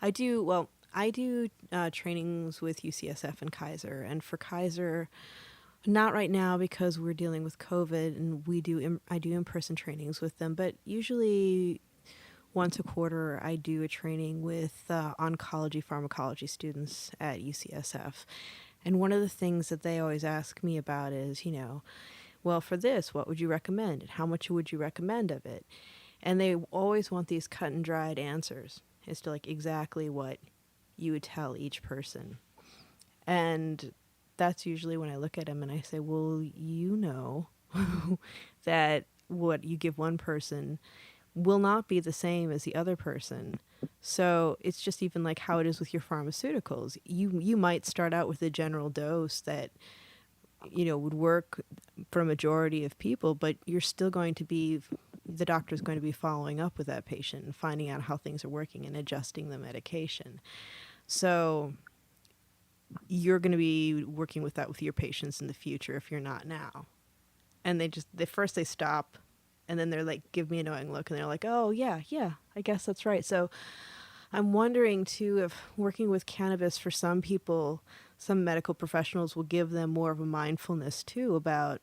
I do trainings with UCSF and Kaiser. And for Kaiser, not right now because we're dealing with COVID, and I do in-person trainings with them, but usually once a quarter I do a training with oncology pharmacology students at UCSF. And one of the things that they always ask me about is, well, for this, what would you recommend? And how much would you recommend of it? And they always want these cut and dried answers as to like exactly what you would tell each person. And that's usually when I look at them and I say, well, that what you give one person will not be the same as the other person. So it's just even like how it is with your pharmaceuticals. You might start out with a general dose that, would work for a majority of people, but you're still going to be, the doctor's going to be following up with that patient and finding out how things are working and adjusting the medication. So you're going to be working with that with your patients in the future if you're not now. And they first stop, and then they're like, give me a knowing look, and they're like, oh yeah, I guess that's right. So I'm wondering too if working with cannabis for some people, some medical professionals will give them more of a mindfulness too about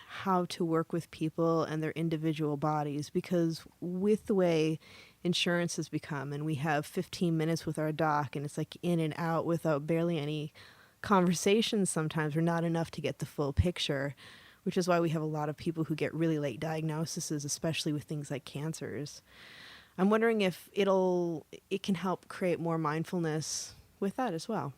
how to work with people and their individual bodies, because with the way insurance has become and we have 15 minutes with our doc and it's like in and out without barely any conversations sometimes, or not enough to get the full picture, which is why we have a lot of people who get really late diagnoses, especially with things like cancers. I'm wondering if it can help create more mindfulness with that as well.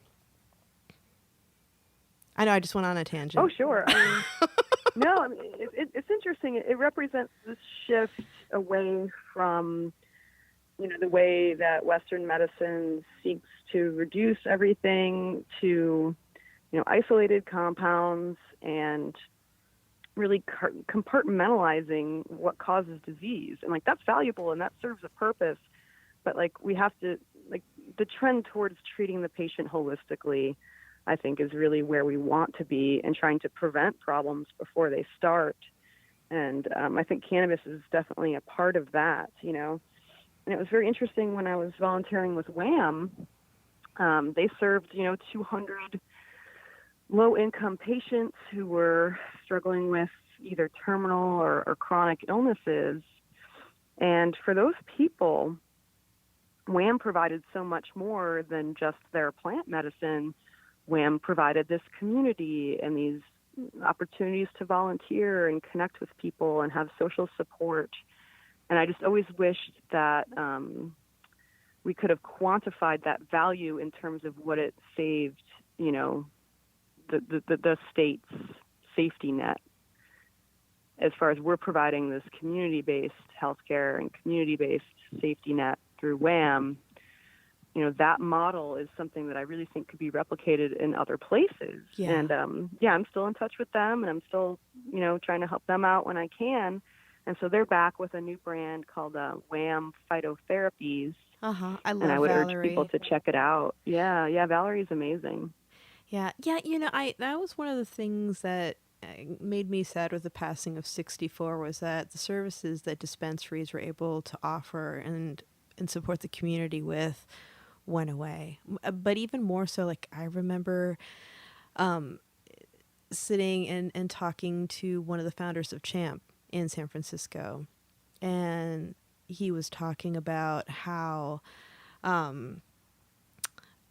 I know I just went on a tangent. Oh, sure. I mean, no, I mean, it's interesting. It represents this shift away from, the way that Western medicine seeks to reduce everything to, isolated compounds and really compartmentalizing what causes disease. And like, that's valuable and that serves a purpose. But like, we have to, like, the trend towards treating the patient holistically, I think, is really where we want to be, and trying to prevent problems before they start. And I think cannabis is definitely a part of that, And it was very interesting when I was volunteering with WHAM. They served, 200 low-income patients who were struggling with either terminal or chronic illnesses. And for those people, WHAM provided so much more than just their plant medicine. WHAM provided this community and these opportunities to volunteer and connect with people and have social support. And I just always wished that we could have quantified that value in terms of what it saved, the state's safety net, as far as we're providing this community-based healthcare and community-based safety net through WHAM. That model is something that I really think could be replicated in other places. Yeah. And I'm still in touch with them, and I'm still, trying to help them out when I can. And so they're back with a new brand called WHAM Phytotherapies. I love Valerie. And I would urge people to check it out. Yeah, Valerie's amazing. Yeah, that was one of the things that made me sad with the passing of 64, was that the services that dispensaries were able to offer and support the community with went away. But even more so, like, I remember sitting and talking to one of the founders of Champ in San Francisco, and he was talking about how it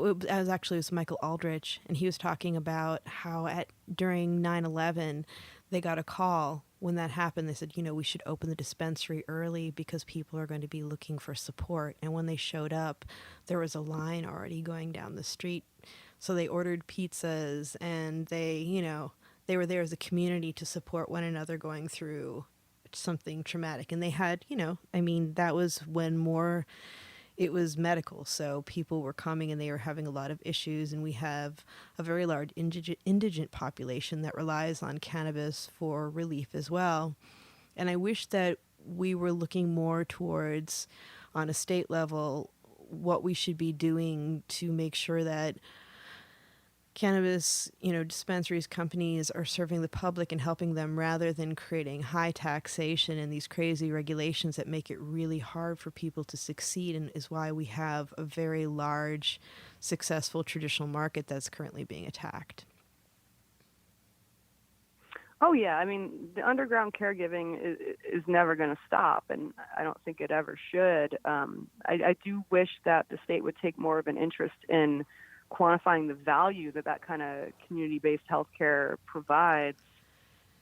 was Michael Aldrich, and he was talking about how during 9/11 they got a call. When that happened, they said, we should open the dispensary early because people are going to be looking for support. And when they showed up, there was a line already going down the street. So they ordered pizzas, and they were there as a community to support one another going through something traumatic. And they had, that was when it was medical. So people were coming and they were having a lot of issues. And we have a very large indigent population that relies on cannabis for relief as well. And I wish that we were looking more towards, on a state level, what we should be doing to make sure that cannabis, dispensaries, companies are serving the public and helping them, rather than creating high taxation and these crazy regulations that make it really hard for people to succeed, and is why we have a very large, successful traditional market that's currently being attacked. Oh, yeah. I mean, the underground caregiving is never going to stop, and I don't think it ever should. I do wish that the state would take more of an interest in quantifying the value that kind of community-based healthcare provides.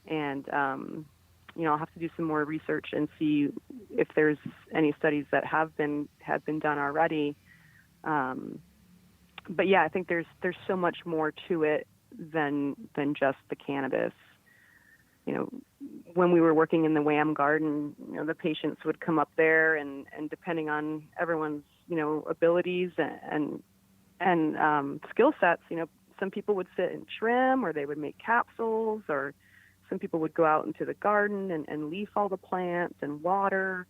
And, I'll have to do some more research and see if there's any studies that have been done already. But yeah, I think there's so much more to it than just the cannabis. When we were working in the WHAM garden, the patients would come up there, and depending on everyone's, abilities and skill sets, some people would sit and trim, or they would make capsules, or some people would go out into the garden and leaf all the plants and water.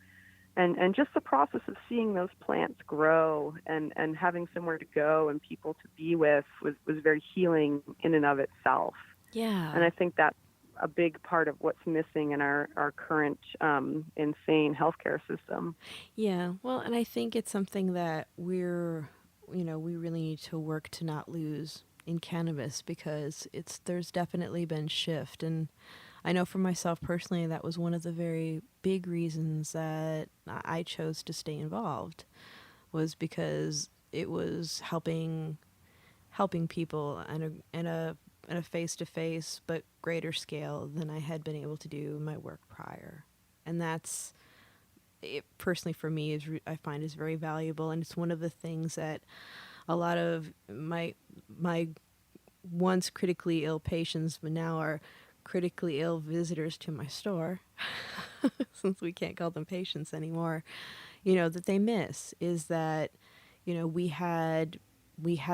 And just the process of seeing those plants grow and having somewhere to go and people to be with was very healing in and of itself. Yeah. And I think that a big part of what's missing in our current insane healthcare system. Yeah, well, and I think it's something that we really need to work to not lose in cannabis, because there's definitely been shift. And I know for myself personally, that was one of the very big reasons that I chose to stay involved, was because it was helping people in a face-to-face but greater scale than I had been able to do in my work prior. And that's it, personally for me, I find is very valuable, and it's one of the things that a lot of my once critically ill patients, but now are critically ill visitors to my store, since we can't call them patients anymore, that they miss is that, we had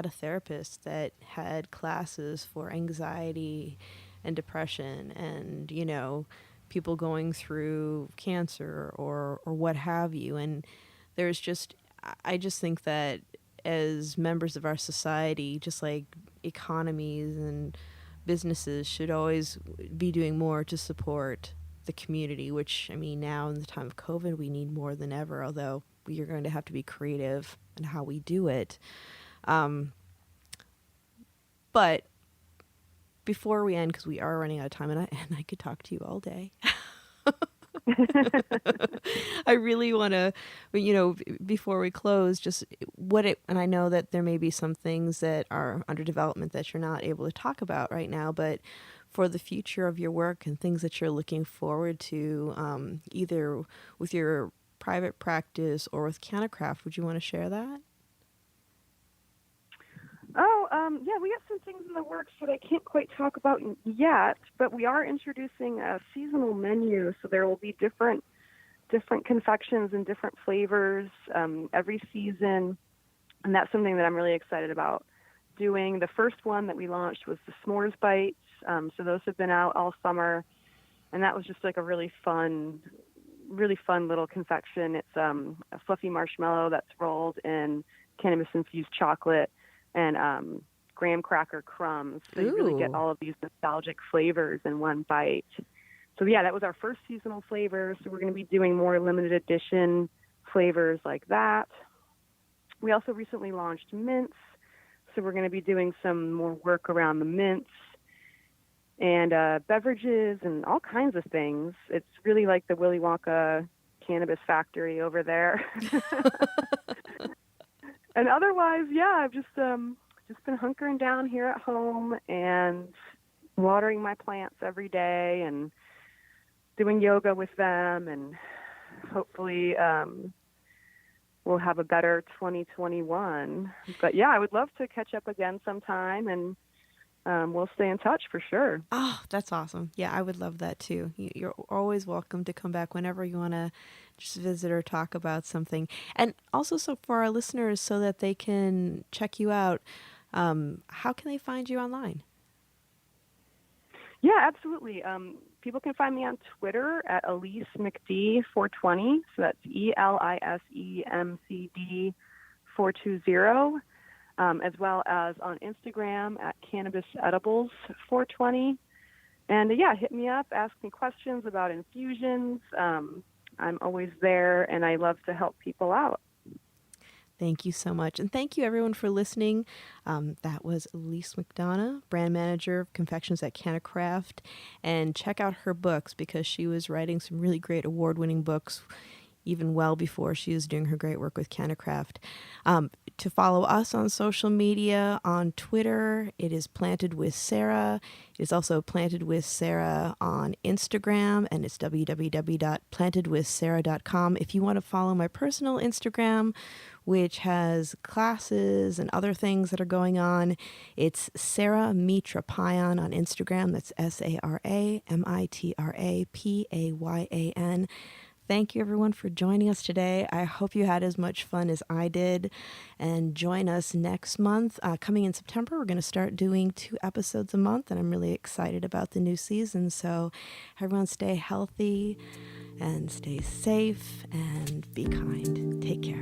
a therapist that had classes for anxiety and depression and, people going through cancer or what have you. And I just think that as members of our society, just like economies and businesses should always be doing more to support the community, which, I mean, now in the time of COVID, we need more than ever, although we are going to have to be creative in how we do it. But before we end, because we are running out of time, and I could talk to you all day. I really want to, before we close, just and I know that there may be some things that are under development that you're not able to talk about right now, but for the future of your work and things that you're looking forward to, either with your private practice or with CannaCraft, would you want to share that? Yeah, we got some things in the works that I can't quite talk about yet, but we are introducing a seasonal menu, so there will be different confections and different flavors every season, and that's something that I'm really excited about doing. The first one that we launched was the s'mores bites, so those have been out all summer, and that was just like a really fun little confection. It's a fluffy marshmallow that's rolled in cannabis-infused chocolate and graham cracker crumbs. So you really get all of these nostalgic flavors in one bite. So yeah, that was our first seasonal flavor. So we're going to be doing more limited edition flavors like that. We also recently launched mints. So we're going to be doing some more work around the mints and beverages and all kinds of things. It's really like the Willy Wonka cannabis factory over there. And otherwise, yeah, I've just been hunkering down here at home and watering my plants every day and doing yoga with them, and hopefully we'll have a better 2021. But yeah, I would love to catch up again sometime, and we'll stay in touch for sure. Oh, that's awesome. Yeah, I would love that too. You're always welcome to come back whenever you want to just visit or talk about something. And also, so for our listeners, so that they can check you out, how can they find you online? Yeah, absolutely. People can find me on Twitter at Elise McD420. So that's ELISEMCD 420. As well as on Instagram at Cannabis Edibles 420. And yeah, hit me up, ask me questions about infusions. I'm always there, and I love to help people out. Thank you so much. And thank you, everyone, for listening. That was Elise McDonough, brand manager of confections at CannaCraft. And check out her books, because she was writing some really great award-winning books even well before she was doing her great work with CannaCraft. To follow us on social media, on Twitter, it is Planted with Sara. It is also Planted with Sara on Instagram, and it's www.plantedwithsara.com. If you want to follow my personal Instagram, which has classes and other things that are going on, it's Sara Mitra Payan on Instagram. That's SaraMitraPayan. Thank you, everyone, for joining us today. I hope you had as much fun as I did. And join us next month. Coming in September, we're going to start doing 2 episodes a month, and I'm really excited about the new season. So everyone stay healthy and stay safe and be kind. Take care.